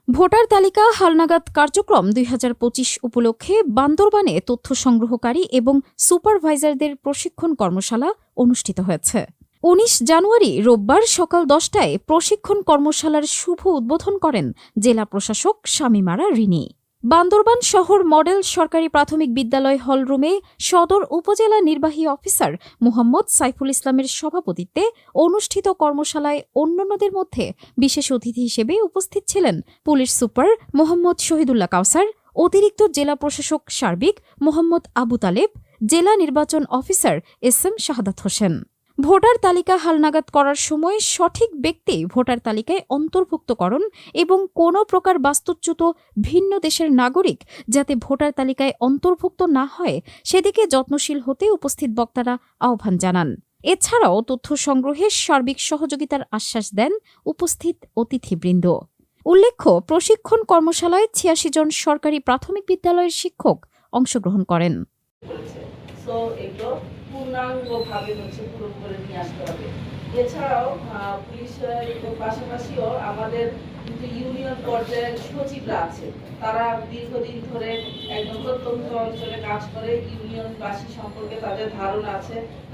Voter তালিকা হালনাগাদ কার্যক্রম ২০২৫ উপলক্ষে বান্দরবানে তথ্য সংগ্রহকারী এবং সুপারভাইজারদের প্রশিক্ষণ কর্মশালা অনুষ্ঠিত হয়েছে। ১৯ জানুয়ারি রোববার সকাল ১০টায় প্রশিক্ষণ কর্মশালার শুভ উদ্বোধন করেন জেলা প্রশাসক শামীমারা রিনি। বান্দরবান শহর মডেল সরকারি প্রাথমিক বিদ্যালয় হলরুমে সদর উপজেলা নির্বাহী অফিসার মোহাম্মদ সাইফুল ইসলামের সভাপতিত্বে অনুষ্ঠিত কর্মশালায় অন্যান্যদের মধ্যে বিশেষ অতিথি হিসেবে উপস্থিত ছিলেন পুলিশ সুপার মোহাম্মদ শহীদুল্লাহ কাউসার, অতিরিক্ত জেলা প্রশাসক সার্বিক মোহাম্মদ আবু তালেব, জেলা নির্বাচন officer SM. Shahadat Hossain. Voter তালিকা হালনাগাদ করার সময় সঠিক ব্যক্তি ভোটার তালিকায় অন্তর্ভুক্তকরণ এবং কোনো প্রকার বাস্তুচ্যুত ভিন্ন দেশের নাগরিক যাতে ভোটার তালিকায় অন্তর্ভুক্ত না হয় সেদিকে যত্নশীল হতে উপস্থিত বক্তারা আহ্বান জানান। এছাড়াও তথ্য সংগ্রহে সার্বিক সহযোগিতার আশ্বাস দেন উপস্থিত অতিথিবৃন্দ। উল্লেখ্য, প্রশিক্ষণ কর্মশালায় ৮৬ জন সরকারি প্রাথমিক বিদ্যালয়ের শিক্ষক অংশগ্রহণ করেন। পূর্ণাঙ্গভাবে পূরণ করে নিয়ে আসতে হবে। এছাড়াও পুলিশের পাশাপাশিও আমাদের কিন্তু ইউনিয়ন পর্যায়ের সচিবরা আছে, তারা দীর্ঘদিন ধরে একদম প্রত্যন্ত অঞ্চলে কাজ করে, ইউনিয়নবাসী সম্পর্কে তাদের ধারণা আছে।